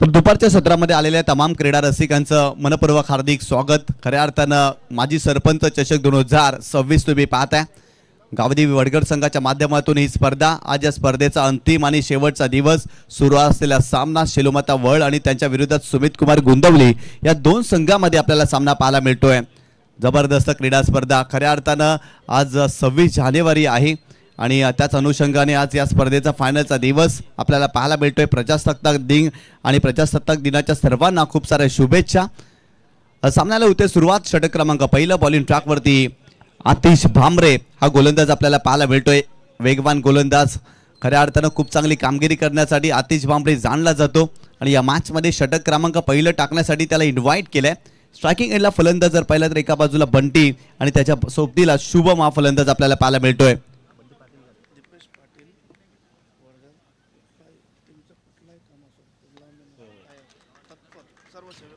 तर दुपारच्या सत्रामध्ये आलेल्या तमाम क्रीडा रसिकांचं मनपूर्वक हार्दिक स्वागत। खऱ्या अर्थानं माजी सरपंच चषक 2026 तुम्ही पाहताय। गावदेवी वडगड संघाच्या माध्यमातून ही स्पर्धा, आज या स्पर्धेचा अंतिम आणि शेवटचा दिवस। सुरू असलेला सामना शेलोमाता वळ आणि त्यांच्या विरोधात सुमित कुमार गुंदवली या दोन संघांमध्ये आपल्याला सामना पाहायला मिळतोय। जबरदस्त क्रीडा स्पर्धा। खऱ्या अर्थानं आज 26 जानेवारी आहे आणि त्याच अनुषंगाने आज या स्पर्धेचा फायनलचा दिवस आपल्याला पाहायला मिळतोय। प्रजासत्ताक दिन आणि प्रजासत्ताक दिनाच्या सर्वांना खूप साऱ्या शुभेच्छा। सामन्याला होते सुरुवात। षटक क्रमांक पहिला बॉलिंग ट्रॅकवरती आतिश भामरे हा गोलंदाज आपल्याला पाहायला मिळतोय। वेगवान गोलंदाज। खऱ्या अर्थानं खूप चांगली कामगिरी करण्यासाठी आतिश भामरे जाणला जातो आणि या मॅच मध्ये षटक क्रमांक पहिलं टाकण्यासाठी त्याला इन्व्हाइट केलंय। स्ट्रायकिंग एंडला फलंदाज जर पाहिलं तर एका बाजूला बंटी आणि त्याच्या सोबतीला शुभम हा फलंदाज आपल्याला पाहायला मिळतोय।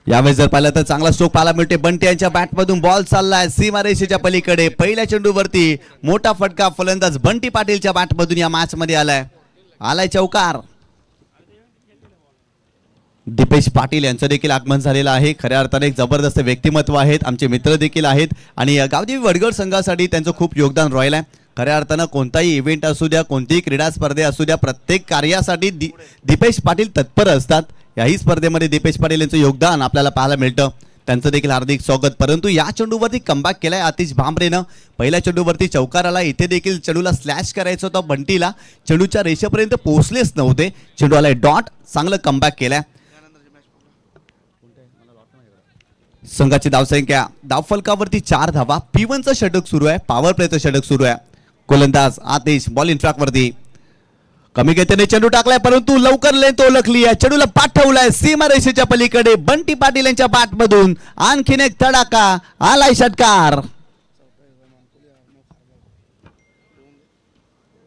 यावेळेस जर पाहिलं तर चांगला स्ट्रोक पाहायला मिळते। बंटी यांच्या बॅटमधून बॉल चाललाय सीमारेषेच्या पलीकडे। पहिल्या चेंडूवरती मोठा फटका फलंदाज बंटी पाटीलच्या बॅटमधून या मॅच मध्ये आलाय चौकार। दीपेश पाटील यांचं देखील आगमन झालेलं आहे। खऱ्या अर्थाने एक जबरदस्त व्यक्तिमत्व आहेत, आमचे मित्र देखील आहेत आणि गावदेवी वडगड संघासाठी त्यांचं खूप योगदान राहिलं आहे। खऱ्या अर्थानं कोणताही इव्हेंट असू द्या, कोणतीही क्रीडा स्पर्धे असू द्या, प्रत्येक कार्यासाठी दीपेश पाटील तत्पर असतात। याही स्पर्धेमध्ये दीपेश पाटील यांचं योगदान आपल्याला पाहायला मिळतं। त्यांचं देखील हार्दिक स्वागत। परंतु या चेंडूवरती कमबॅक केलाय आतिश भामरेनं। पहिल्या चेंडूवरती चौकार आला। इथे देखील चेंडूला स्लॅश करायचं होतं बंटीला, चेंडूच्या रेषेपर्यंत पोहोचलेच नव्हते। चेंडू आलाय डॉट। चांगलं कमबॅक केलंय। संघाची धावसंख्या धावफलकावरती 4 धावा। P1 चं षटक सुरू आहे, पॉवर प्लेचं षटक सुरू आहे। गोलंदाज आतिश बॉलिंग ट्रॅकवरती कमी गतीने चेंडू टाकलाय, परंतु लवकर लेंथ ओळखली आहे। चेंडूला पाठवलाय सीमारेषेच्या पलीकडे। बंटी पाटील यांच्या बॅटमधून आणखीन एक तडाखा आलाय षटकार।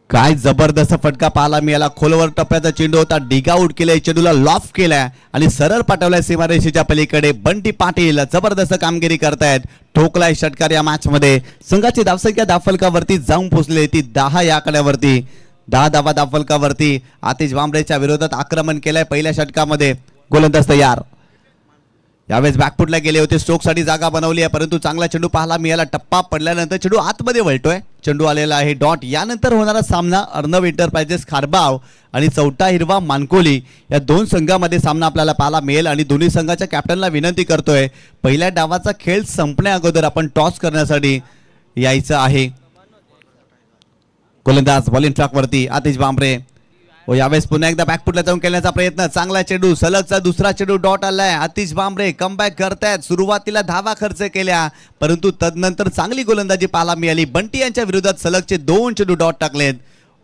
काय जबरदस्त फटका पाहायला मिळाला। खोलवर टप्प्याचा चेंडू होता, डिग आउट केलाय, चेंडूला लॉफ केलाय आणि सरळ पाठवलाय सीमारेषेच्या पलीकडे। बंटी पाटील जबरदस्त कामगिरी करतायत। ठोकलाय षटकार या मॅच मध्ये। संघाची धावसंख्या धावफलकावरती जाऊन पोहोचली ती 10 या आकड्यावरती। 10 धावा धावफलकावरती। आतिश भामरेच्या विरोधात आक्रमण केलंय पहिल्या षटकामध्ये। गोलंदाज तयार। यावेळेस बॅकफुटला गेले होते, स्ट्रोकसाठी जागा बनवली आहे, परंतु चांगला चेंडू पाहायला मिळाला। टप्पा पडल्यानंतर चेंडू आतमध्ये वळतोय। चेंडू आलेला आहे डॉट। यानंतर होणारा सामना अर्णव एंटरप्राइजेस खारबाव आणि चौटा हिरवा मानकोली या दोन संघांमध्ये सामना आपल्याला पाहायला मिळेल आणि दोन्ही संघाच्या कॅप्टनला विनंती करतोय, पहिल्या डावाचा खेळ संपण्या अगोदर आपण टॉस करण्यासाठी यायचं आहे। गोलंदाज बॉलिंग ट्रॅकवरती आतिश भामरे व यावेळेस पुन्हा एकदा बॅकफुटला जाऊन खेळण्याचा प्रयत्न। चांगला चेंडू, सलगचा दुसरा चेंडू डॉट आलाय। आतिश भामरे कमबॅक करतायत। सुरुवातीला धावा खर्च केल्या, परंतु तदनंतर चांगली गोलंदाजी पाहायला मिळाली। बंटी यांच्या विरोधात सलगचे 2 चेंडू डॉट टाकलेत।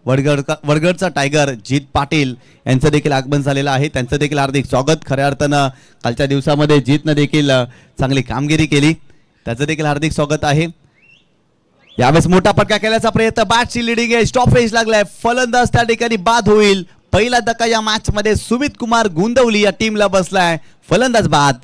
वडगडचा टायगर जीत पाटील यांचं देखील आगमन झालेलं आहे, त्यांचं देखील हार्दिक स्वागत। खऱ्या अर्थानं कालच्या दिवसामध्ये जीतनं देखील चांगली कामगिरी केली, त्याचं देखील हार्दिक स्वागत आहे। यावेळेस मोठा फटका केल्याचा प्रयत्न, बॅटची लिडिंग आहे, स्टॉपेज लागलाय, फलंदाज त्या ठिकाणी बाद होईल। पहिला धक्का या मॅच मध्ये सुमित कुमार गुंदवली या टीमला बसलाय, फलंदाज बाद।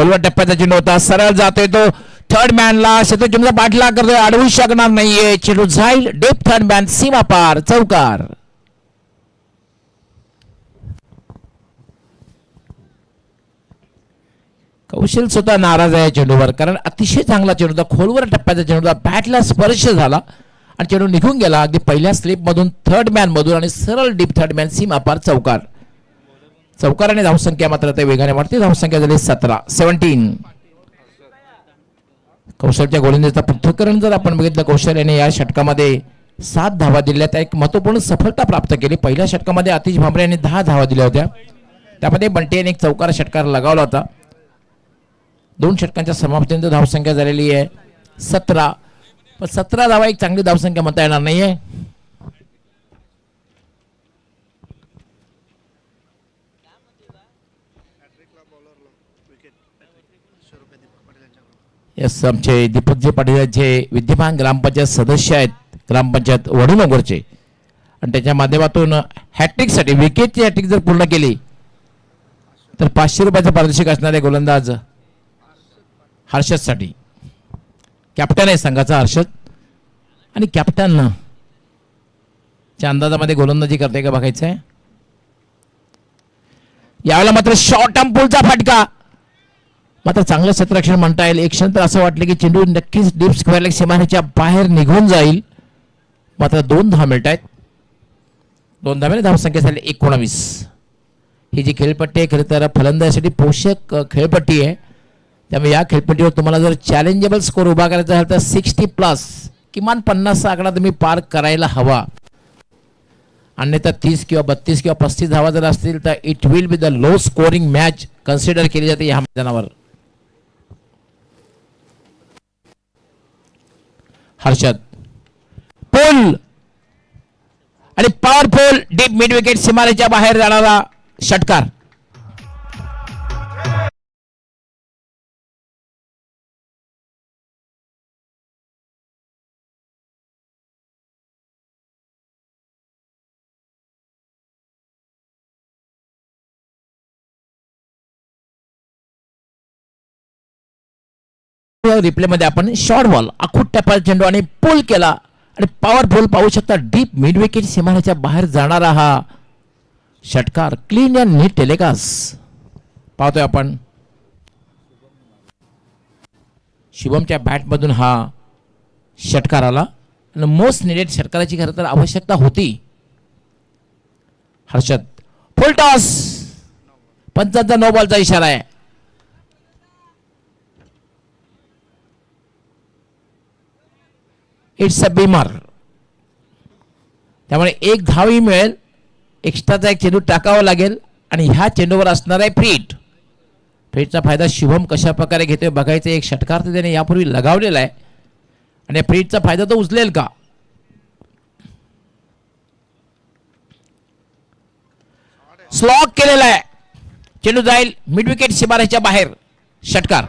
खोलवर टप्प्याचा चेंडू होता, सरळ जातोय तो थर्ड मॅनला, शतचेंडूचा पाठलाग करतोय, अडवू शकणार नाहीये, चेंडू जाईल डीप थर्ड मॅन, सीमा पार, चौकार. कौशल स्वतः नाराज आहे चेंडूवर, कारण अतिशय चांगला चेंडू होता, खोलवर टप्प्याचा चेंडू होता, बॅटला स्पर्श झाला आणि चेंडू निघून गेला अगदी पहिल्या स्लिप मधून, थर्ड मॅन मधून, आणि सरळ डीप थर्ड मॅन, सीमा पार, चौकार. चौकाराने धावसंख्या मात्र ते वेगाने वाढते, धावसंख्या झाली 17. कौशलच्या गोलंदाजीचा पृथक्करण जर आपण बघितलं, कौशल याने या षटकामध्ये 7 धावा दिल्या, त्या एक महत्वपूर्ण सफलता प्राप्त केली. पहिल्या षटकामध्ये आतिश भांबरे यांनी 10 धावा दिल्या होत्या, त्यामध्ये बंटी यांनी एक चौकार षटकार लगावला होता. 2 षटकांच्या समाप्तीनंतर धावसंख्या झालेली आहे 17. पण 17 धावा एक चांगली धावसंख्या म्हणता येणार नाहीये. यस, आमचे दीपकजी पाटील जे विद्यमान ग्रामपंचायत सदस्य आहेत, ग्रामपंचायत वडूनगरचे, आणि त्याच्या माध्यमातून हॅट्रिकसाठी विकेटची हॅट्रिक जर पूर्ण केली तर 500 रुपयाचं पारितोषिक असणारे गोलंदाज हर्षदसाठी. कॅप्टन आहे संघाचा हर्षद, आणि कॅप्टन च्या अंदाजामध्ये गोलंदाजी करते का बघायचं आहे. यावेळेला मात्र शॉर्ट टर्म पुलचा फटका, मात्र चांगलं क्षेत्ररक्षण म्हणता येईल. एक क्षण तर असं वाटलं की चेंडू नक्कीच डीप स्क्वेअर लेग सीमारेच्या बाहेर निघून जाईल, मात्र 2 धावा मिळत आहेत. 2 धावेने धावसंख्या झाली 19. ही जी खेळपट्टी आहे खरं तर फलंदाजासाठी पोषक खेळपट्टी आहे, त्यामुळे या खेळपट्टीवर तुम्हाला जर चॅलेंजेबल स्कोर उभा करायचा असेल तर 60+, किमान 50 आकडा तुम्ही पार करायला हवा. अन्यथा 30 किंवा 32 किंवा 35 धावा जर असतील तर it will be the low scoring match consider केली जाते या मैदानावर. हर्षद पुल आणि पॉवरफुल डीप मिड विकेट सीमारेच्या बाहेर जाणारा षटकार. रिप्ले मध्ये आपण शॉर्ट बॉल आखूट टप्प्याचा चेंडू आणि पुल केला, आणि पॉवरफुल पाहू शकता डीप मिड विकेट सीमारेच्या बाहेर जाणारा हा षटकार. क्लीन अँड नीट टेलिकास्ट पाहतोय आपण. शुभमच्या बॅट मधून हा षटकार आला, आणि मोस्ट निडेड षटकाराची खरं तर आवश्यकता होती. हर्षद फुल टॉस, पंचांचा नो बॉलचा इशारा आहे. इट्स अ बीमर, त्यामुळे 1 धावही मिळेल, एक्स्ट्राचा एक चेंडू टाकावा लागेल, आणि ह्या चेंडूवर असणार आहे फ्रीट. फ्रीटचा फायदा शुभम कशा प्रकारे घेतोय बघायचं. एक षटकार तर त्याने यापूर्वी लगावलेला आहे, आणि फ्रीटचा फायदा तो उचलेल का. स्लॉक केलेला आहे, चेंडू जाईल मिड विकेट सीमारेच्या बाहेर, षटकार.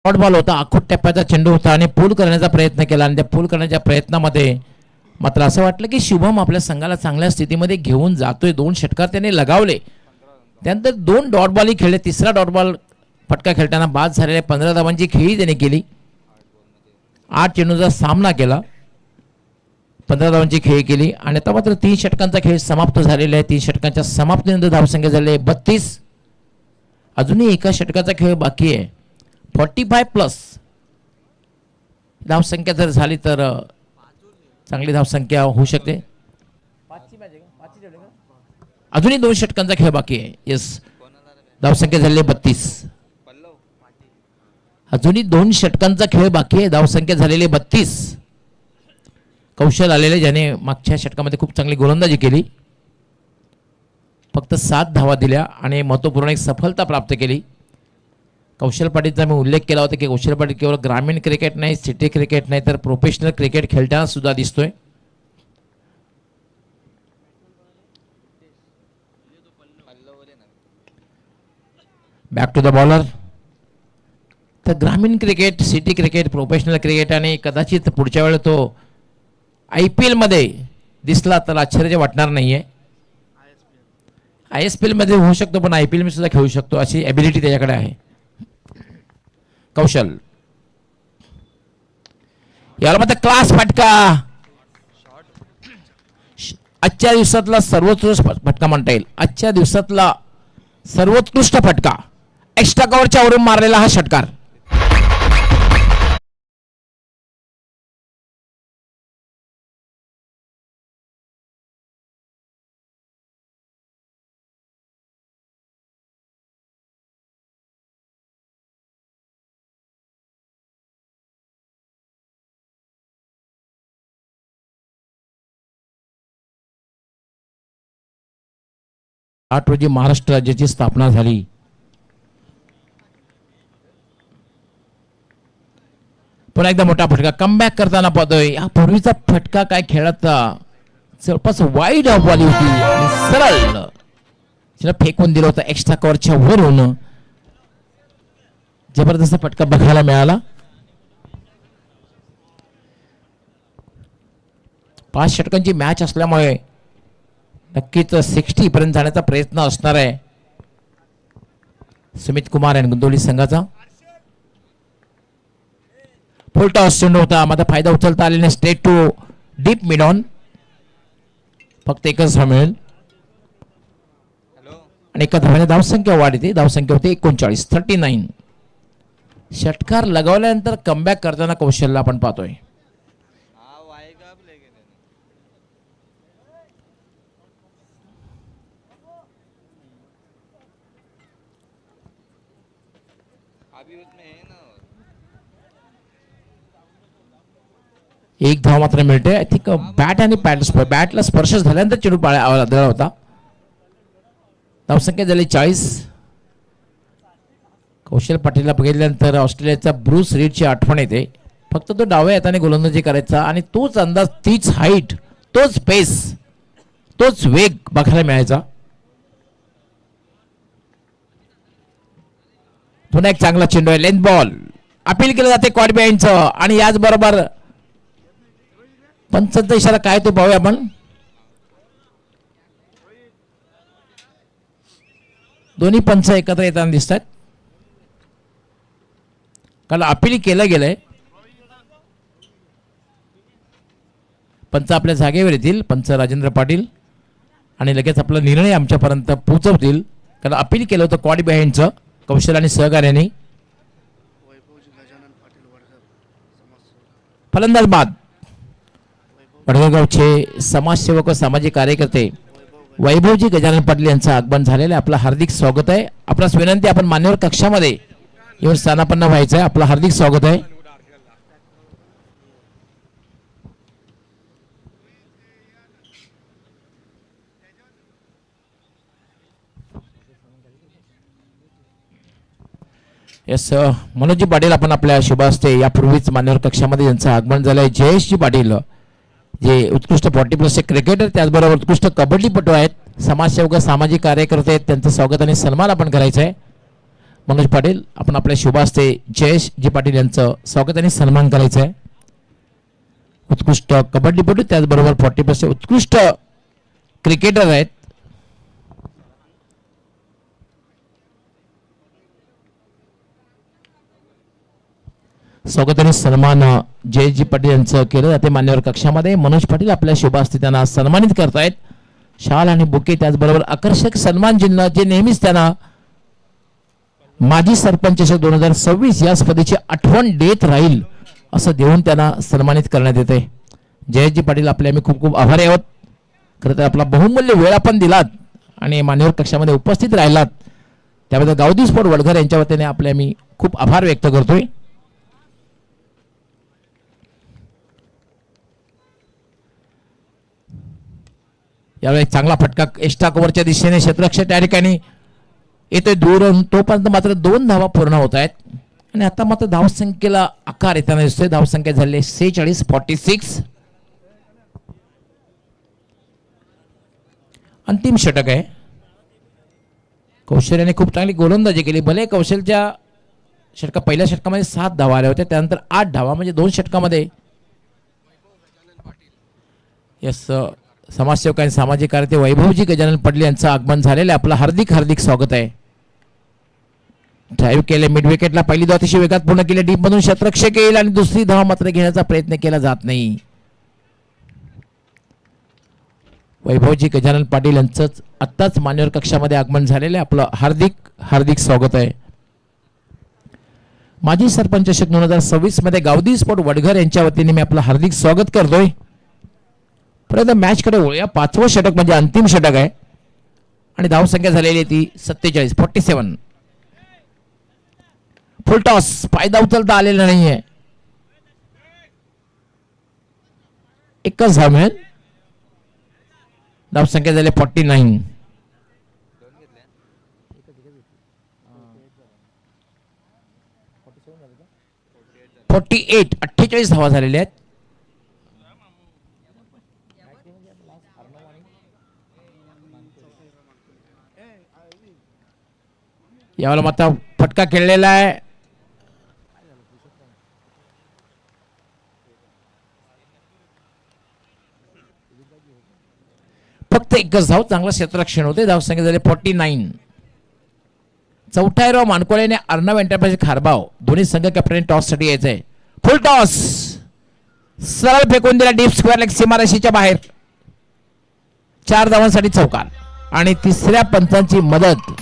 शॉर्ट बॉल होता, आखूट टप्प्याचा चेंडू होता आणि पूल करण्याचा प्रयत्न केला आणि त्या पूल करण्याच्या प्रयत्नामध्ये मात्र असं वाटलं की शुभम आपल्या संघाला चांगल्या स्थितीमध्ये घेऊन जातोय. 2 षटकार त्याने लगावले, त्यानंतर 2 डॉट बॉलही खेळले. तिसरा डॉट बॉल फटका खेळताना बाद झालेल्या 15 धावांची खेळी त्याने केली. 8 चेंडूचा सामना केला, 15 धावांची खेळी केली आणि आता मात्र 3 षटकांचा खेळ समाप्त झालेला आहे. 3 षटकांच्या समाप्तीनंतर धावसंख्या झाले 32. अजूनही एका षटकाचा खेळ बाकी आहे. 45+ धावसंख्या जर झाली तर चांगली धावसंख्या होऊ शकते. अजूनही 2 षटकांचा खेळ बाकी आहे. येस, धावसंख्या झाली 32. अजूनही 2 षटकांचा खेळ बाकी आहे, धावसंख्या झालेली 32. कौशल आलेले, ज्याने मागच्या षटकामध्ये खूप चांगली गोलंदाजी केली, फक्त 7 धावा दिल्या आणि महत्त्वपूर्ण एक सफलता प्राप्त केली. कौशल पाटीलचा मी उल्लेख केला होता की कौशल पाटील केवळ ग्रामीण क्रिकेट नाही, सिटी क्रिकेट नाही, तर प्रोफेशनल क्रिकेट खेळताना सुद्धा दिसतोय. Back to the bowler. तर ग्रामीण cricket, city cricket, professional cricket आणि कदाचित पुढच्या वेळेला तो IPL मध्ये दिसला तर आश्चर्य वाटणार नाहीये. ISPL मध्ये होऊ शकतो, पण IPL मध्ये सुद्धा खेळू शकतो अशी ॲबिलिटी त्याच्याकडे आहे. कौशल, याला मात्र क्लास फटका. आजच्या दिवसातला सर्वोत्कृष्ट फटका म्हणता येईल. आजच्या दिवसातला सर्वोत्कृष्ट फटका, एक्स्ट्रा कव्हरच्या वरून मारलेला हा षटकार. रोजी महाराष्ट्र राज्याची स्थापना झाली. पुन्हा एकदा मोठा फटका, कमबॅक करताना पाहतोय. यापूर्वीचा फटका काय खेळाचा जवळपास वाईड बॉल होती आणि सरळ तिला फेकून दिलं होतं एक्स्ट्रा कव्हरच्या वरून. जबरदस्त फटका बघायला मिळाला. 5 षटकांची मॅच असल्यामुळे नक्कीच 60 पर्यंत जाण्याचा प्रयत्न असणार आहे सुमित कुमार आणि गुंदोली संघाचा. फुल टॉस चेंडू होता, मात्र फायदा उचलता आलेला. Straight to deep mid on, फक्त एकच धाव मिळेल आणि एका धाव्याने धावसंख्या वाढते. धावसंख्या होते 39, 39. षटकार लगावल्यानंतर कमबॅक करताना कौशलला आपण पाहतोय. एक धाव मात्र मिळते. आय थिंक बॅट आणि बॅटला स्पर्श झाल्यानंतर चेंडू आदळला होता. धावसंख्या झाली 40. कौशल पाटीलला बघितल्यानंतर ऑस्ट्रेलियाचा ब्रूस रीडची आठवण येते. फक्त तो डाव्या हाताने गोलंदाजी करायचा आणि तोच अंदाज, तीच हाईट, तोच पेस, तोच वेग बघायला मिळायचा. पुन्हा एक चांगला चेंडू आहे, लेंथ बॉल. अपील केलं जाते क्वाड बिहाइंडचं आणि याचबरोबर पंचांचा इशारा काय तो पाहूया आपण. दोन्ही पंच एकत्र येताना दिसतात, कारण अपील केलं गेलंय. पंच आपल्या जागेवर येतील, पंच राजेंद्र पाटील, आणि लगेच आपला निर्णय आमच्यापर्यंत पोहोचवतील. कारण अपील केलं होतं क्वाड बिहाइंडचं कौशल आणि सहकार्याने. फलंदाज बाद. वडगावचे समाजसेवक व सामाजिक कार्यकर्ते वैभवजी गजानन पाटील यांचं आगमन झालेलं आहे. आपलं हार्दिक स्वागत आहे. आपणास विनंती, आपण मान्यवर कक्षामध्ये येऊन स्थानापन्न व्हायचं आहे. आपलं हार्दिक स्वागत आहे. यस, मनोजजी पाटील आपण आपल्या शुभ हस्ते यापूर्वीच मान्यवर कक्षामध्ये यांचं आगमन झालं आहे. जयेशजी पाटील जे उत्कृष्ट 40+ क्रिकेटर, त्याचबरोबर उत्कृष्ट कबड्डीपटू आहेत, समाजसेवक, सामाजिक कार्यकर्ते आहेत, त्यांचं स्वागत आणि सन्मान आपण करायचं आहे. मनोज पाटील आपण आपल्या शुभ हस्ते जयेश जी पाटील यांचं स्वागत आणि सन्मान करायचं आहे. उत्कृष्ट कबड्डीपटू त्याचबरोबर 40% उत्कृष्ट क्रिकेटर आहेत. स्वागत आणि सन्मान जयजी पाटील यांचं केलं जाते मान्यवर कक्षामध्ये. मनोज पाटील आपल्या शुभ हस्ते त्यांना सन्मानित करतायत. शाल आणि बुके त्याचबरोबर आकर्षक सन्मान चिन्ह जे नेहमीच त्यांना माजी सरपंच चषक 2026 या स्पर्धेची आठवण देत राहील असं देऊन त्यांना सन्मानित करण्यात येते. जयजी पाटील आपले आम्ही खूप खूप आभारी आहोत. खरं तर आपला बहुमूल्य वेळ आपण दिलात आणि मान्यवर कक्षामध्ये उपस्थित राहिलात त्याबद्दल गावदी स्पोर्ट वडघर यांच्या वतीने आपले आम्ही खूप आभार व्यक्त करतोय. यावेळी चांगला फटका एक्स्ट्रा कव्हरच्या दिशेने क्षेत्ररक्षक त्या ठिकाणी येतोय दूरून. तोपर्यंत मात्र 2 धावा पूर्ण होत आहेत आणि आता मात्र धावसंख्येला आकार येताना दिसतोय. धावसंख्या झाली 46-46. अंतिम षटक आहे. कौशल्याने खूप चांगली गोलंदाजी केली. भले कौशलच्या पहिल्या षटकामध्ये 7 धावा आल्या होत्या त्यानंतर 8 धावा म्हणजे 2 षटकामध्ये यस समाजसेवक आणि सामाजिक कार्य वैभवजी गजानन पाटील यांचं आगमन झालेलं आहे. आपलं हार्दिक हार्दिक स्वागत आहे. ड्राईव्ह केले मिड विकेटला पहिली धाव अतिशय वेगात पूर्ण केली. डीप मधून क्षेत्ररक्षक येईल आणि दुसरी धाव मात्र घेण्याचा प्रयत्न केला जात नाही. वैभवजी गजानन पाटील यांचं आत्ताच मान्यवर कक्षामध्ये आगमन झालेलं आहे. आपलं हार्दिक हार्दिक स्वागत आहे. माजी सरपंच चषक 2026 मध्ये गावदी स्पोर्ट वडघर यांच्या वतीने मी आपलं हार्दिक स्वागत करतोय. परंतु मॅच कडे वळूया. 5वं षटक म्हणजे अंतिम षटक आहे आणि धावसंख्या झालेली आहे ती 47. फुल टॉस फायदा उचलता आलेला नाहीये. एकच धाव मिळेल. धावसंख्या झाली 49. (48) 48 धावा झालेल्या आहेत. यावेळेला मात्र फटका खेळलेला आहे. फक्त एकच धाव. चांगलं क्षेत्ररक्षण होते. धावसंख्या झाली 49. चौथा राव मानकोळेने अर्णव एंटरप्राइज खारबाव दोन्ही संघ कॅप्टन टॉस साठी यायचंय. फुल टॉस सरळ फेकून दिला डीप स्क्वेअर लेग सीमारेषेच्या बाहेर. 4 धावांसाठी चौकार आणि तिसऱ्या पंचांची मदत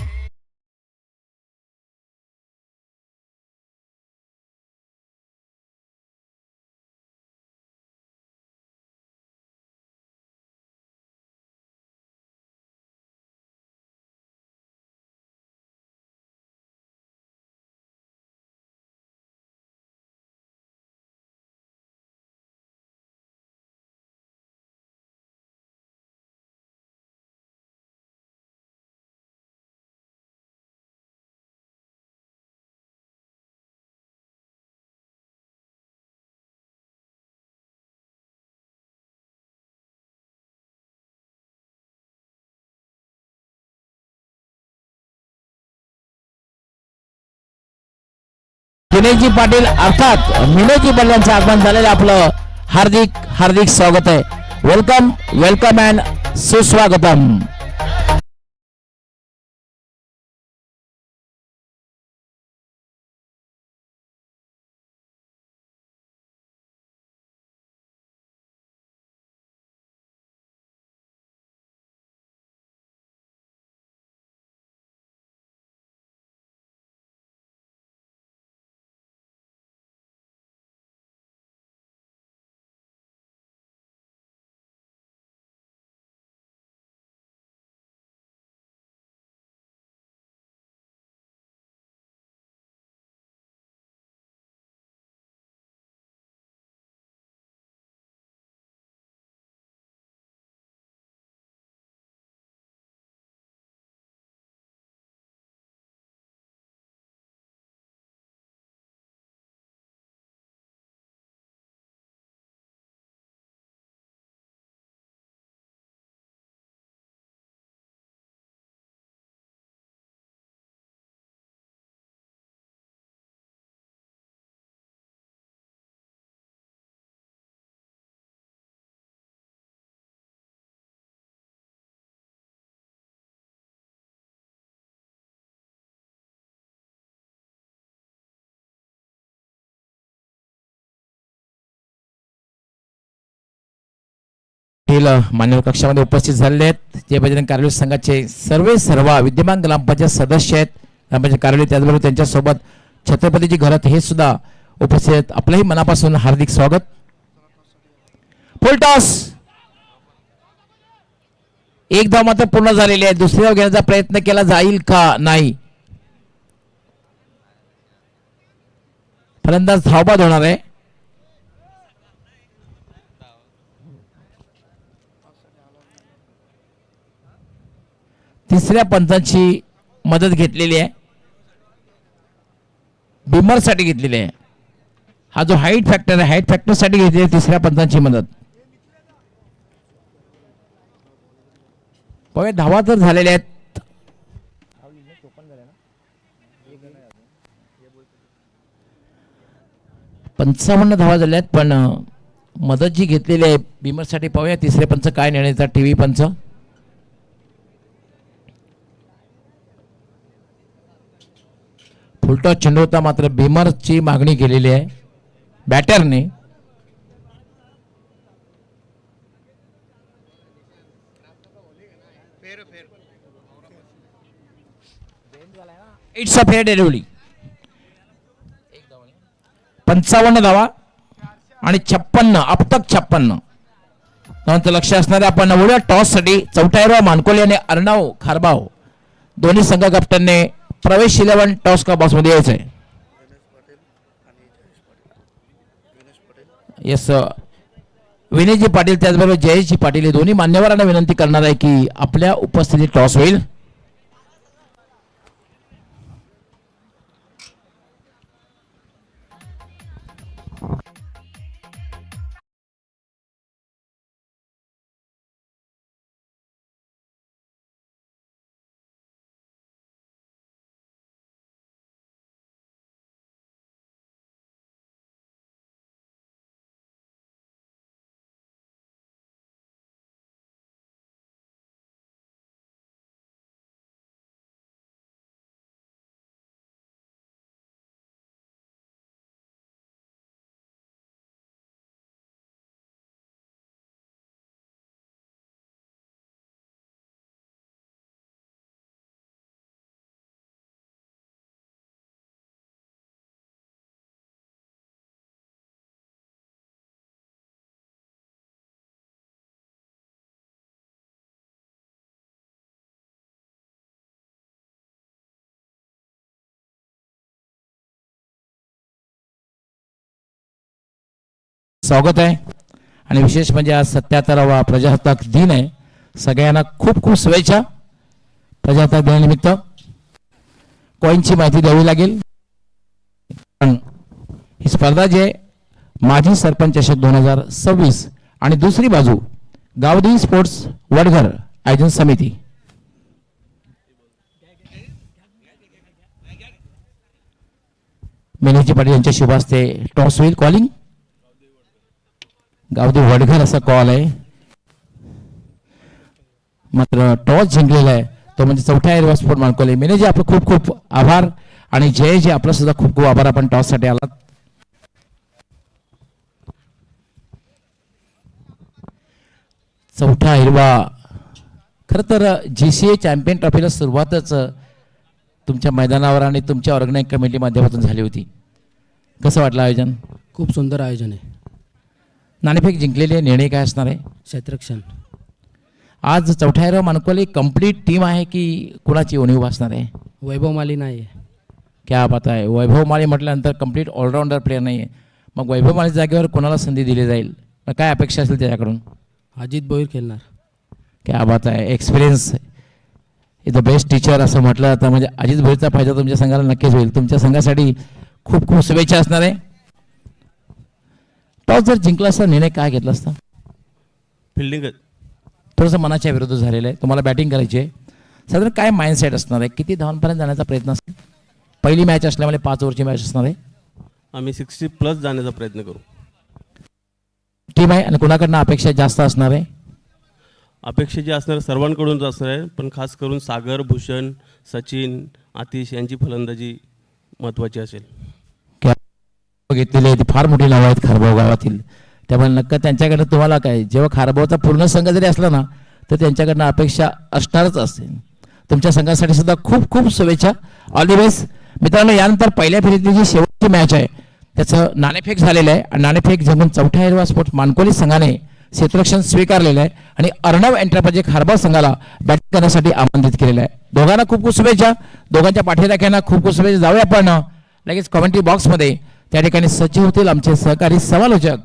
विनयजी पाटील अर्थात विनयजी पाटलांचं आगमन झालेलं आपलं हार्दिक हार्दिक स्वागत आहे. वेलकम वेलकम अँड सुस्वागतम. देखील मान्यवर कक्षामध्ये उपस्थित झालेले आहेत. जे बजरंग कारवली संघाचे सर्व विद्यमान ग्रामपंचायत सदस्य आहेत, ग्रामपंचायत कारवली, त्याचबरोबर त्यांच्यासोबत छत्रपतीजी घरात हे सुद्धा उपस्थित आहेत. आपलंही मनापासून हार्दिक स्वागत. फुल टॉस, एक धाव मात्र पूर्ण झालेली आहे. दुसरी धाव घेण्याचा प्रयत्न केला जाईल का नाही. फलंदाज धावबाद होणार आहे. तिसऱ्या पंचाची मदत घेतलेली आहे, बिमर साठी घेतलेली आहे. हा जो हाईट फॅक्टर आहे, हाईट फॅक्टर साठी घेतलेली आहे तिसऱ्या पंचाची मदत. धावा तर झालेल्या आहेत. 55 धावा झाल्या आहेत, पण मदत जी घेतलेली आहे बिमर साठी पाहूया तिसरे पंच काय निर्णयाचा. टीव्ही पंच फुलटॉस चेंडू होता, मात्र बिमरची मागणी केलेली आहे बॅटरने. It's a fair delivery. 55 धावा आणि 56 अब तक 56. लक्ष असणारे आपण उड्या टॉस साठी चौथ्या मानकोली आणि अर्णव खारबाव दोन्ही संघ कॅप्टनने प्रवेश 11 टॉस का बॉक्स मध्ये यायचंय. येस, विनयजी पाटील त्याचबरोबर जयेशजी पाटील हे दोन्ही मान्यवरांना विनंती करणार आहे की आपल्या उपस्थितीत टॉस होईल. स्वागत आहे. आणि विशेष म्हणजे आज 77वा प्रजासत्ताक दिन आहे. सगळ्यांना खूप खूप शुभेच्छा प्रजासत्ताक दिनानिमित्त. कॉईनची माहिती द्यावी लागेल. ही स्पर्धा जी आहे माजी सरपंच चषक 2026 आणि दुसरी बाजू गावदेवी स्पोर्ट्स वडघर आयोजन समिती. मेनेजी पाटील यांच्या शुभ हस्ते टॉस होईल. कॉलिंग गावदेवी वडघर असा कॉल आहे, मात्र टॉस जिंकलेला आहे तो म्हणजे चौथ्या एरिया स्पोर्ट मानकोली. मेनेजी आपलं खूप खूप आभार आणि जयजी आपलं सुद्धा खूप खूप आभार. आपण टॉस साठी आलात. चौथा हिरवा. खरं तर GCA चॅम्पियन ट्रॉफीला सुरुवातच तुमच्या मैदानावर आणि तुमच्या ऑर्गनाईज कमिटी माध्यमातून झाली होती. कसं वाटलं आयोजन? खूप सुंदर आयोजन आहे. नाणेफेक जिंकलेली आहे, निर्णय काय असणार आहे? क्षेत्ररक्षण. आज चौथ्या हिरवा मानकोली कंप्लीट टीम आहे की कुणाची उणीव असणार आहे? वैभव माली नाही आहे. क्या बात आहे. वैभव माळी म्हटल्यानंतर कंप्लीट ऑलराऊंडर प्लेअर नाही आहे. मग वैभव माळी जागेवर कोणाला संधी दिली जाईल? मग काय अपेक्षा असेल त्याच्याकडून? अजित भोईर खेळणार. क्या बात आहे. Experience is the best teacher असं म्हटलं तर म्हणजे अजित भोईरचा फायदा तुमच्या संघाला नक्कीच होईल. तुमच्या संघासाठी खूप खूप शुभेच्छा असणार आहे. टॉस जर जिंकला असता निर्णय काय घेतला असता? फिल्डिंग थोडंसं मनाच्या विरुद्ध झालेलं आहे. तुम्हाला बॅटिंग करायची आहे. साधारण काय माइंडसेट असणार आहे? किती धावांपर्यंत जाण्याचा प्रयत्न असेल? पहिली मॅच असल्यामुळे 5 ओव्हरची मॅच असणार आहे. आम्ही 60+ जाण्याचा प्रयत्न करू. टीम आहे आणि कुणाकडनं अपेक्षा जास्त असणार आहे? अपेक्षा जी असणार सर्वांकडूनच असणार आहे, पण खास करून सागर, भूषण, सचिन, आतिश यांची फलंदाजी महत्त्वाची असेल. घेतलेली आहे ती फार मोठी नावं आहेत खारगाव गावातील. त्यामुळे नक्की त्यांच्याकडनं तुम्हाला काय, जेव्हा खारबावचा पूर्ण संघ जरी असला ना तर त्यांच्याकडनं अपेक्षा असणारच असते. तुमच्या संघासाठी सुद्धा खूप खूप शुभेच्छा, ऑल दी बेस्ट. मित्रांनो, यानंतर पहिल्या फेरीतली जी शेवटची मॅच आहे त्याचं नाणेफेक झालेलं आहे आणि नाणेफेक जिंकून चौथ्या हिरवा स्पोर्ट्स मानकोली संघाने क्षेत्ररक्षण स्वीकारलेलं आहे आणि अर्णव एंटरप्राइज खारबाव संघाला बॅटिंग करण्यासाठी आमंत्रित केलेलं आहे. दोघांना खूप खूप शुभेच्छा, दोघांच्या पाठीराख्यांना खूप खूप शुभेच्छा. जाऊया आपण लगेच कमेंट्री बॉक्समध्ये. त्या ठिकाणी सज्ज होतील आमचे सहकारी समालोचक,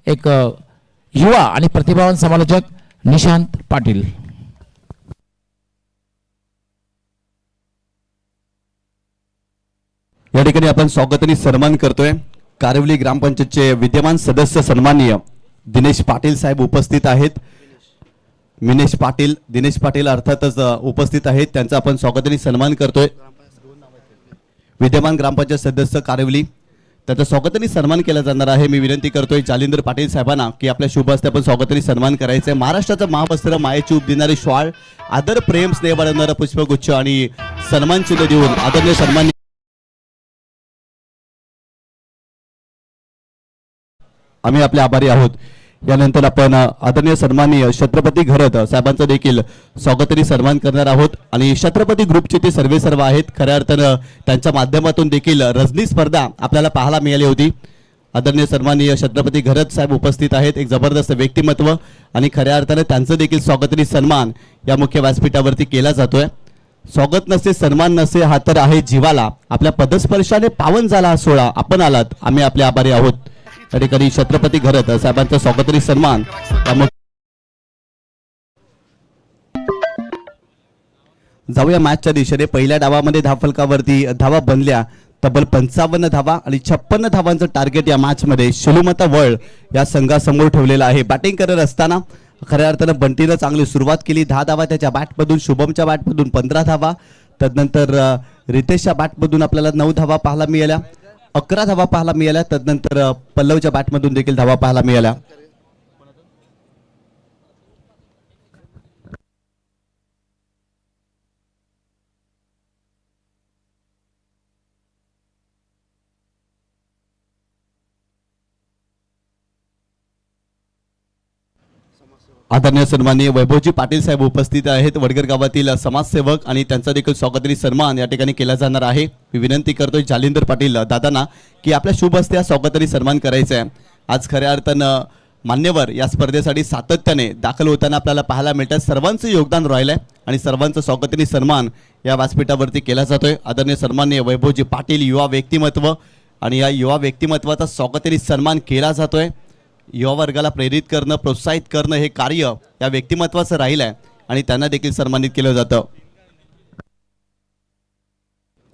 एक युवा आणि प्रतिभावान समालोचक निशांत पाटील. या ठिकाणी आपण स्वागत आणि सन्मान करतोय. कारिवली ग्रामपंचायतचे विद्यमान सदस्य सन्माननीय दिनेश पाटील साहेब उपस्थित आहेत. दिनेश पाटील अर्थातच उपस्थित आहेत. त्यांचा आपण स्वागत आणि सन्मान करतोय. विद्यमान ग्रामपंचायत सदस्य कारिवली, त्याचा स्वागत आणि सन्मान केला जाणार आहे. मी विनंती करतोय जालिंदर पाटील साहेबांना की आपल्या शुभ हस्ते आपण स्वागत आणि सन्मान करायचं आहे. महाराष्ट्राचं महावस्त्र, मायेची उब देणारे शाळ, आदर प्रेम स्नेह बाळगणारा पुष्पगुच्छ आणि सन्मान चिन्ह देऊन आदरणीय सन्मान आम्ही आपले आभारी आहोत. यानंतर आपण आदरणीय सन्माननीय छत्रपती घरत साहेबांचं देखील स्वागत आणि सन्मान करणार आहोत. आणि छत्रपती ग्रुपचे ते सर्व आहेत. खऱ्या अर्थानं त्यांच्या माध्यमातून देखील रजनी स्पर्धा आपल्याला पाहायला मिळाली होती. आदरणीय सन्माननीय छत्रपती घरत साहेब उपस्थित आहेत. एक जबरदस्त व्यक्तिमत्व आणि खऱ्या अर्थानं त्यांचं देखील स्वागत आणि सन्मान या मुख्य व्यासपीठावरती केला जातोय. स्वागत नसे, सन्मान नसे, हा तर आहे जीवाला. आपल्या पदस्पर्शाने पावन झाला हा सोहळा, आपण आलात, आम्ही आपले आभारी आहोत. त्या ठिकाणी छत्रपती घरत साहेबांचा स्वागत आणि सन्मान. जाऊया मॅचच्या दिशेने. पहिल्या डावामध्ये धावफलकावरती धावा बनल्या तब्बल 55 धावा आणि 56 धावांचं टार्गेट या मॅचमध्ये शिलुमता वळ या संघासमोर ठेवलेलं आहे. बॅटिंग करत असताना खऱ्या अर्थानं बंटीनं चांगली सुरुवात केली. 10 धावा त्याच्या बॅटमधून, शुभमच्या बॅटमधून 15 धावा, तदनंतर रितेशच्या बॅटमधून आपल्याला 9 धावा पाहायला मिळाल्या, 11 धावा पाहायला मिळाल्या. तदनंतर पल्लवच्या बॅटमधून देखील धावा पाहायला मिळाल्या. आदरणीय सन्माननीय वैभवजी पाटील साहेब उपस्थित आहेत. वडगर गावातील समाजसेवक आणि त्यांचा देखील स्वागत आणि सन्मान या ठिकाणी केला जाणार आहे. मी विनंती करतोय जालिंदर पाटील दादांना की आपल्या शुभ हस्ते स्वागत आणि सन्मान करायचं आहे. आज खऱ्या अर्थानं मान्यवर या स्पर्धेसाठी सातत्याने दाखल होताना आपल्याला पाहायला मिळतात. सर्वांचं योगदान राहिलं आहे आणि सर्वांचं स्वागत आणि सन्मान या व्यासपीठावरती केला जातोय. आदरणीय सन्माननीय वैभवजी पाटील युवा व्यक्तिमत्व आणि या युवा व्यक्तिमत्वाचा स्वागत आणि सन्मान केला जातोय. युवा वर्गाला प्रेरित करणं, प्रोत्साहित करणं हे कार्य या व्यक्तिमत्वाचं राहिलं आहे आणि त्यांना देखील सन्मानित केलं जातं.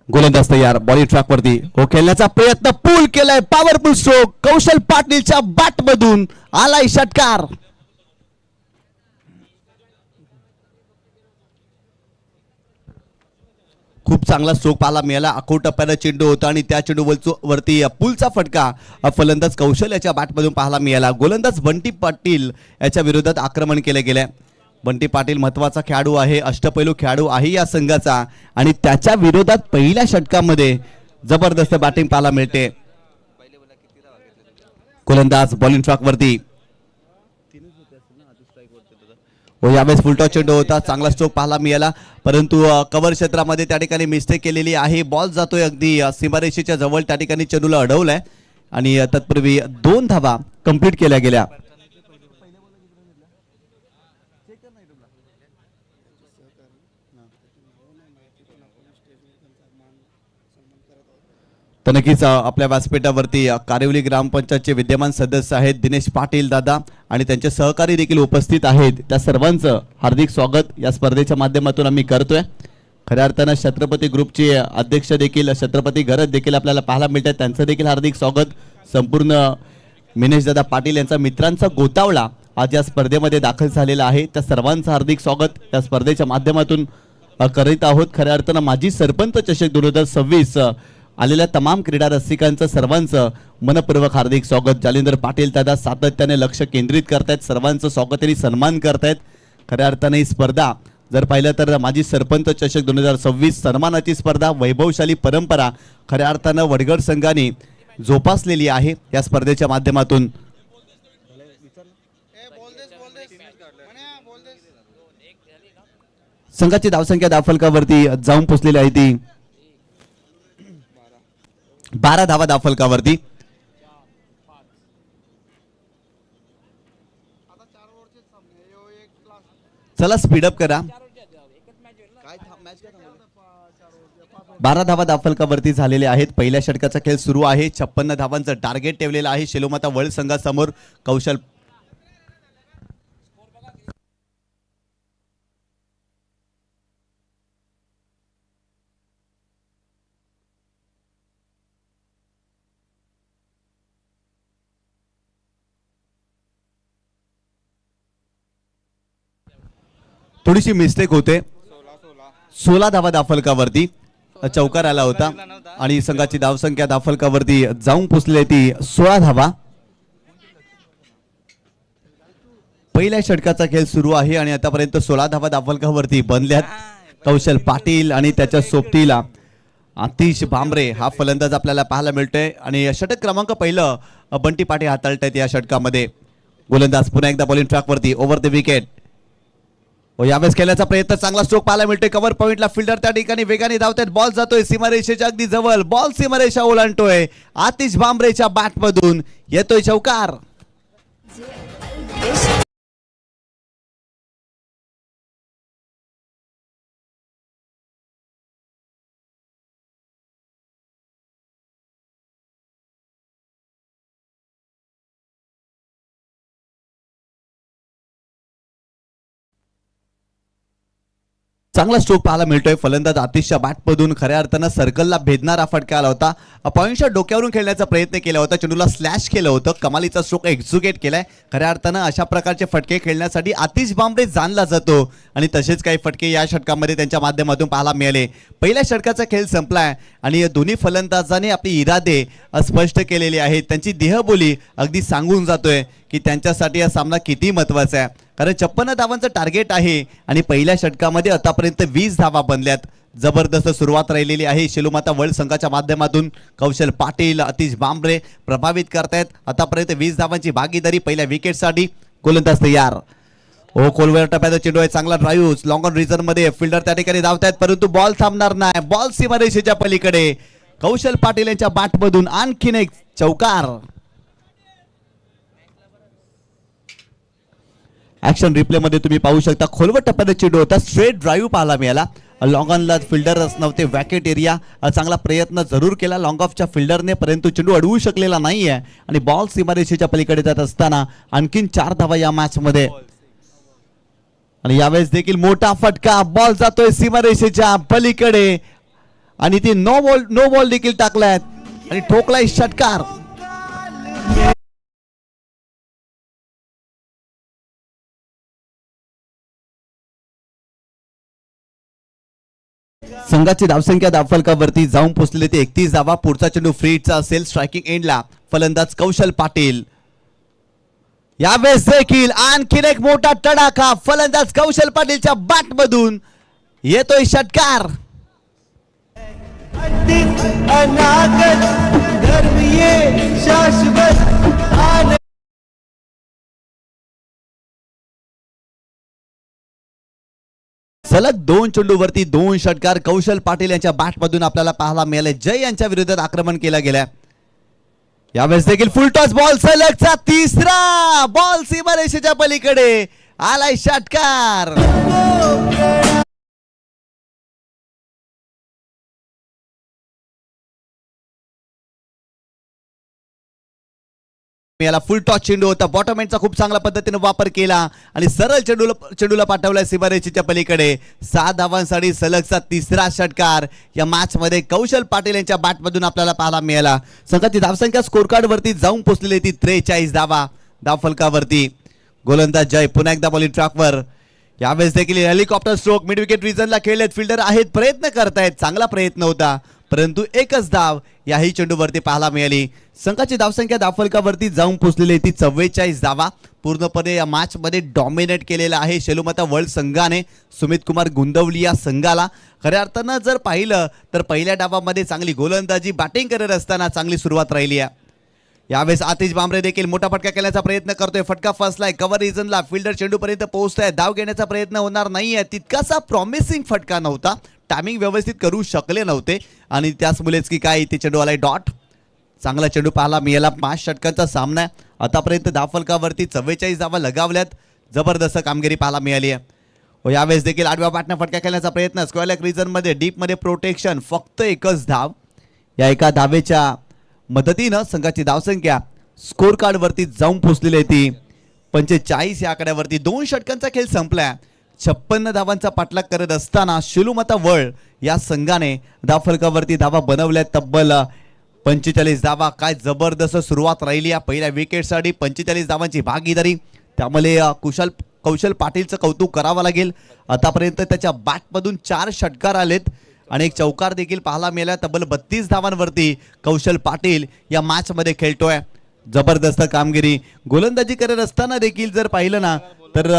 गोलंदाज तयार, बॉलिंग ट्रॅकवरती हो खेळण्याचा प्रयत्न, पूल केलाय, पॉवरफुल स्ट्रोक कौशल पाटीलच्या बॅटमधून आलाय षटकार. खूप चांगला स्ट्रोक पाहायला मिळाला. आखो टप्प्याला चेंडू होता आणि त्या चेंडूवरती पुलचा फटका फलंदाज कौशल याच्या बॅटमधून पाहायला मिळाला. गोलंदाज बंटी पाटील याच्या विरोधात आक्रमण केले गेले. बंटी पाटील महत्वाचा खेळाडू आहे, अष्टपैलू खेळाडू आहे या संघाचा आणि त्याच्या विरोधात पहिल्या षटकामध्ये जबरदस्त बॅटिंग पाहायला मिळते. गोलंदाज बॉलिंग ट्रॅकवरती हो, यावेळेस फुलटॉस चेंडू होता, चांगला स्ट्रोक पाहायला मिळाला, परंतु कव्हर क्षेत्रामध्ये त्या ठिकाणी मिस्टेक केलेली आहे. बॉल जातोय अगदी सीमारेषेच्या जवळ, त्या ठिकाणी चेंडूला अडवलाय आणि तत्पूर्वी 2 धावा कंप्लीट केल्या गेल्या. तर नक्कीच आपल्या व्यासपीठावरती कारिवली ग्रामपंचायतचे विद्यमान सदस्य आहेत दिनेश पाटील दादा आणि त्यांचे सहकारी देखील उपस्थित आहेत. त्या सर्वांचं हार्दिक स्वागत या स्पर्धेच्या माध्यमातून आम्ही करतोय. खऱ्या अर्थानं छत्रपती ग्रुपचे अध्यक्ष देखील छत्रपती घरत देखील आपल्याला पाहायला मिळतात, त्यांचं देखील हार्दिक स्वागत. संपूर्ण मिनेशदादा पाटील यांचा मित्रांचा गोतावळा आज या स्पर्धेमध्ये दाखल झालेला आहे. त्या सर्वांचं हार्दिक स्वागत या स्पर्धेच्या माध्यमातून करीत आहोत. खऱ्या अर्थानं माजी सरपंच चषक 2026 आलेल्या तमाम क्रीडा रसिकांचं सर्वांचं मनपूर्वक हार्दिक स्वागत. जालिंदर पाटील दादा सातत्याने लक्ष केंद्रित करतायत, सर्वांचं स्वागत आणि सन्मान करतायत. खऱ्या अर्थाने ही स्पर्धा जर पाहिलं तर माजी सरपंच चषक 2026 सन्मानाची स्पर्धा, वैभवशाली परंपरा खऱ्या अर्थानं वडगड संघाने जोपासलेली आहे. या स्पर्धेच्या माध्यमातून संघाची धावसंख्या धावफलकावरती जाऊन पोचलेली आहे ती 12 धावा धावफलकावरती. चला स्पीडअप करा. 12 धावा धावफलकावरती झालेले आहेत. पहिल्या षटकाचा खेळ सुरू आहे. 56 धावांचं टार्गेट ठेवलेलं आहे शेलोमाता वर्ल्ड संघासमोर. कौशल थोडीशी मिस्टेक होते. 16 धावा धावफलकावरती चौकार आला होता आणि संघाची धावसंख्या धावफलकावरती जाऊन पोचलेली ती 16 धावा. पहिल्या षटकाचा खेळ सुरू आहे आणि आतापर्यंत 16 धावा धावफलकावरती बनल्यात. कौशल पाटील आणि त्याच्या सोबतीला आतिश भांबरे हा फलंदाज आपल्याला पाहायला मिळतोय आणि षटक क्रमांक पहिलं बंटी पाटील हाताळतायत या षटकामध्ये. गोलंदाज पुन्हा एकदा बॉलिंग ट्रॅकवरती ओव्हर द विकेट. यावेळेस खेळण्याचा प्रयत्न, चांगला स्ट्रोक पाहायला मिळतोय. कव्हर पॉइंटला फिल्डर त्या ठिकाणी वेगाने धावतात. बॉल जातोय सीमारेषेच्या अगदी जवळ. बॉल सीमारेषा ओलांडतोय. आतिश भांबरेच्या बॅटमधून येतोय चौकार. चांगला स्ट्रोक पाहायला मिळतोय. फलंदाज आतिशच्या बॅटमधून खऱ्या अर्थानं सर्कलला भेदणारा फटका आला होता. पॉइंटच्या डोक्यावरून खेळण्याचा प्रयत्न केला होता. चेंडूला स्लॅश केलं होतं. कमालीचा स्ट्रोक एक्झिक्यूट केलाय. खऱ्या अर्थानं अशा प्रकारचे फटके खेळण्यासाठी आतिश भांबरे जाणला जातो आणि तसेच काही फटके या षटकामध्ये त्यांच्या माध्यमातून पाहायला मिळाले. पहिल्या षटकाचा खेळ संपलाय आणि दोन्ही फलंदाजांनी आपले इरादे स्पष्ट केलेले आहेत. त्यांची देहबोली अगदी सांगून जातोय की त्यांच्यासाठी हा सामना किती महत्त्वाचा आहे. कारण 56 धावांचं टार्गेट आहे आणि पहिल्या षटकामध्ये आतापर्यंत 20 धावा बनल्यात. जबरदस्त सुरुवात राहिलेली आहे शेलोमाता वर्ल्ड संघाच्या माध्यमातून. कौशल पाटील, आतिश भांबरे प्रभावित करतायत. आतापर्यंत 20 धावांची भागीदारी पहिल्या विकेटसाठी. गोलंदाज तयार. कोलवर टप्प्याचा चेंडू आहे. चांगला ड्राईव्ह लॉंग ऑन रिझन मध्ये फिल्डर त्या ठिकाणी धावतायत परंतु बॉल थांबणार नाही. बॉल सीमारेषेच्या पलीकडे. कौशल पाटील यांच्या बॅटमधून आणखीन एक चौकार. ऍक्शन रिप्ले मध्ये तुम्ही पाहू शकता खोलवर टप्प्याचा चेंडू होता. स्ट्रेट ड्राईव्ह पाहायला मिळाला. लॉंग ऑनला फिल्डर नव्हते. वॅकेट एरिया चांगला प्रयत्न जरूर केला लॉंग ऑफच्या फिल्डरने परंतु चेंडू अडवू शकलेला नाहीये आणि बॉल सीमारेषेच्या पलीकडे जात असताना आणखीन 4 धावा या मॅच मध्ये. आणि यावेळेस देखील मोठा फटका. बॉल जातोय सीमारेषेच्या पलीकडे आणि ती नो बॉल देखील टाकलायत आणि ठोकलाय षटकार. संघाची धावसंख्या धावफलकावरती जाऊन पोहोचलेली ते 31 धावा. पुढचा चेंडू फ्रीचा असेल स्ट्रायकिंग एंडला. फलंदाज कौशल पाटील. यावेळेस देखील आणखीन एक मोठा तडाखा. फलंदाज कौशल पाटीलच्या बॅटमधून येतोय षटकार. सलग 2 चेंडूवरती 2 षटकार कौशल पाटील यांच्या बॅटमधून आपल्याला पाहायला मिळाले. जय यांच्या विरोधात आक्रमण केलं गेलं. यावेळेस देखील फुल टॉस बॉल. सलगचा तिसरा बॉल सीमारेषेच्या पलीकडे आलाय षटकार. याला फुल टॉस चेंडू होता. बॉटम एंडचा खूप चांगल्या पद्धतीने वापर केला आणि सरळ चेंडूला पाठवलाय सीमारेषेच्या पलीकडे. 7 धावांसाठी सलगचा तिसरा षटकार या मॅच मध्ये कौशल पाटील यांच्या बॅटमधून आपल्याला पाहायला मिळाला. संघाची धावसंख्या स्कोर कार्ड वरती जाऊन पोहोचलेली ती 43 धावा धावफलकावरती. गोलंदाज जय पुन्हा एकदा बॉलिंग ट्रॅकवर. यावेळेस देखील हेलिकॉप्टर स्ट्रोक मिड विकेट रिजनला खेळलेत. फिल्डर आहेत, प्रयत्न करतायत. चांगला प्रयत्न होता परंतु एकच धाव याही चेंडूवरती पाहायला मिळाली. संघाची धावसंख्या धावफलकावरती जाऊन पोहोचलेली ती 44 धावा. पूर्णपणे या मॅच मध्ये डॉमिनेट केलेला आहे शेलोमाता वर्ल्ड संघाने. सुमित कुमार गुंदवली या संघाला खऱ्या अर्थानं जर पाहिलं तर पहिल्या डावामध्ये चांगली गोलंदाजी बॅटिंग करत असताना चांगली सुरुवात राहिली आहे. यावेळेस आतिश बांबरे देखील मोठा फटका खेळण्याचा प्रयत्न करतोय. फटका फसलाय कव्हर रिजनला. फिल्डर चेंडूपर्यंत पोहोचतोय. धाव घेण्याचा प्रयत्न होणार नाहीये. तितकासा प्रॉमिसिंग फटका नव्हता. टायमिंग व्यवस्थित करू शकले नव्हते आणि त्याचमुळेच की काय इथे चेंडू आलाय डॉट. चांगला चेंडू पाहायला मिळाला. 5 षटकांचा सामना आहे. आतापर्यंत धावफलकावरती 44 धावा लगावल्यात. जबरदस्त कामगिरी पाहायला मिळाली आहे. व यावेळेस देखील आडव्या बाटना फटका खेळण्याचा प्रयत्न. स्क्वेअर लेग रिजनमध्ये डीपमध्ये प्रोटेक्शन. फक्त एकच धाव. या एका धावेच्या मदतीनं संघाची धावसंख्या स्कोर कार्डवरती जाऊन पोहोचलेली आहे ती 45 या आकड्यावरती. 2 षटकांचा खेळ संपलाय. 56 धावांचा पाठलाग करत असताना शिलूमता वळ या संघाने धावफलकावरती धावा बनवल्या तब्बल 45 धावा. काय जबरदस्त सुरुवात राहिली या पहिल्या विकेटसाठी. 45 धावांची भागीदारी. त्यामुळे कौशल पाटीलचं कौतुक करावं लागेल. आतापर्यंत त्याच्या बॅटमधून 4 षटकार आलेत आणि एक चौकार देखील पाहायला मिळाला. तब्बल 32 धावांवरती कौशल पाटील या मॅचमध्ये खेळतोय. जबरदस्त कामगिरी. गोलंदाजी करत असताना देखील जर पाहिलं ना तर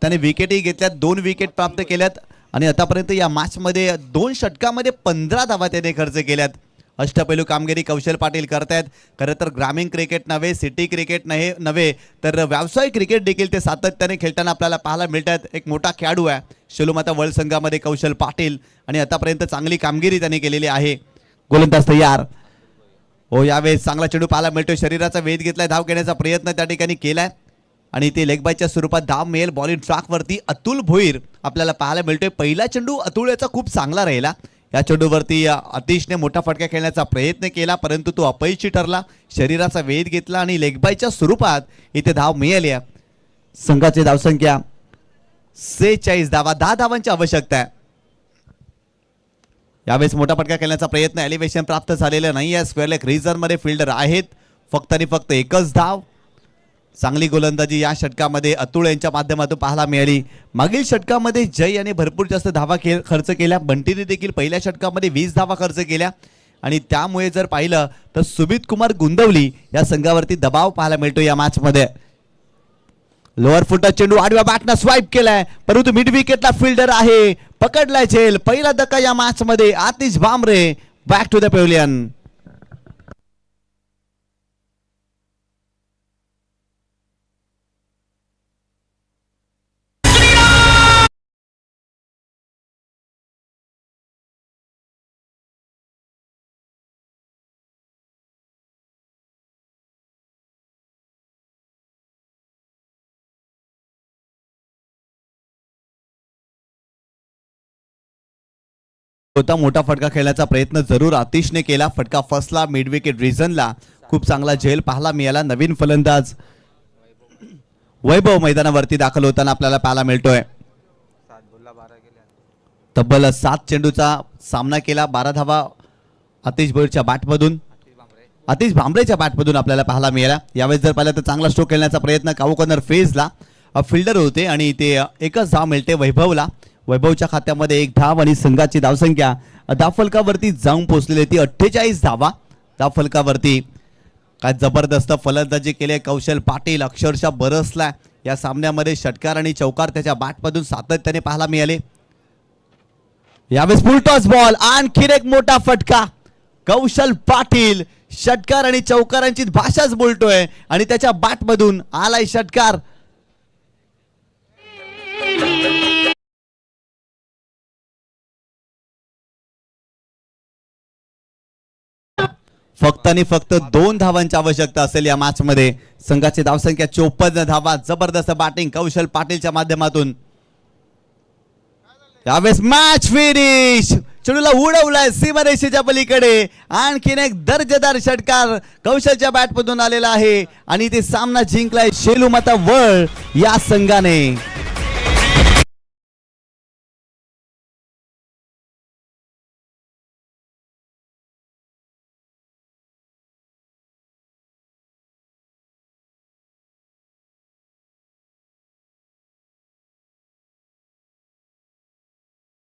त्याने विकेटही घेतल्यात. 2 विकेट प्राप्त केल्यात आणि आतापर्यंत या मॅचमध्ये 2 षटकामध्ये 15 धावा त्याने खर्च केल्यात. अष्टपैलू कामगिरी कौशल पाटील करतायत. खरं तर ग्रामीण क्रिकेट नव्हे, सिटी क्रिकेट नव्हे तर व्यावसायिक क्रिकेट देखील ते सातत्याने खेळताना आपल्याला पाहायला मिळतात. एक मोठा खेळाडू आहे शिलूमता वर्ल्ड संघामध्ये कौशल पाटील आणि आतापर्यंत चांगली कामगिरी त्याने केलेली आहे. गोलंदाज तयार. हो यावेळेस चांगला चेंडू पाहायला मिळतोय. शरीराचा वेध घेतलाय. धाव घेण्याचा प्रयत्न त्या ठिकाणी केलाय आणि ते लेग बायच्या स्वरूपात धाव मिळेल. बॉलिंग ट्रॅकवरती अतुल भोईर आपल्याला पाहायला मिळतोय. पहिला चेंडू अतुल याचा खूप चांगला राहिला. या चेंडूवरती आतिशने मोठा फटका खेळण्याचा प्रयत्न केला परंतु तो अपयशी ठरला. शरीराचा वेध घेतला आणि लेग बायच्या स्वरूपात इथे धाव मिळाली. संघाची धावसंख्या 46 धावा. 10 धावांची आवश्यकता आहे. यावेळेस मोठा फटका खेळण्याचा प्रयत्न. एलिव्हेशन प्राप्त झालेलं नाही आहे. स्क्वेअर लेग रिझनमध्ये फिल्डर आहेत. फक्त आणि फक्त एकच धाव. चांगली गोलंदाजी या षटकामध्ये अतुल यांच्या माध्यमातून पाहायला मिळाली. मागील षटकामध्ये जय याने भरपूर जास्त धावा खर्च केल्या. बंटीने देखील पहिल्या षटकामध्ये 20 धावा खर्च केल्या आणि त्यामुळे जर पाहिलं तर सुमित कुमार गुंदवली या संघावरती दबाव पाहायला मिळतो या मॅचमध्ये. लोअर फुटा चेंडू आडव्या बॅटनं स्वाईप केलाय परंतु मिड विकेटला फिल्डर आहे. पकडलाय झेल. पहिला धक्का या मॅचमध्ये. Atish Bambare back to the pavilion. होता मोठा फटका खेळण्याचा प्रयत्न जरूर आतिशने केला. फटका फसला मिड विकेट रिजनला. खूप चांगला झेल पाहायला मिळाला. नवीन फलंदाज वैभव मैदानावरती दाखल होताना आपल्याला पाहायला मिळतोय. तब्बल 7 चेंडूचा सामना केला. 12 धावा आतिश भोईरच्या बॅटमधून आतिश भांबरेच्या बॅटमधून आपल्याला पाहायला मिळाला. यावेळेस जर पाहिलं तर चांगला स्ट्रोक खेळण्याचा प्रयत्न. कावकॉर्नर फेजला फिल्डर होते आणि ते एकच धाव मिळते वैभवला. वैभवच्या खात्यामध्ये 1 धाव आणि संघाची धावसंख्या धावफलकावरती जाऊन पोहोचलेली ती 48 धावा धावफलकावरती. काय जबरदस्त फलंदाजी केली कौशल पाटील. अक्षरशः बरसला या सामन्यामध्ये. षटकार आणि चौकार त्याच्या बॅटमधून सातत्याने पाहायला मिळाले. यावेळेस फुल टॉस बॉल. आणखीन एक मोठा फटका. कौशल पाटील षटकार आणि चौकारांची भाषाच बोलतोय आणि त्याच्या बॅटमधून आलाय षटकार. फक्त आणि फक्त 2 धावांची आवश्यकता असेल या मॅच मध्ये. संघाची धावसंख्या 54 धावा. जबरदस्त बॅटिंग कौशल पाटीलच्या माध्यमातून. यावेळेस मॅच फिनिश. चेंडूला उडवलाय सीमारेषेच्या पलीकडे. आणखीन एक दर्जेदार षटकार कौशलच्या बॅटमधून आलेला आहे आणि ते सामना जिंकलाय शिलूमता वर्ल्ड या संघाने.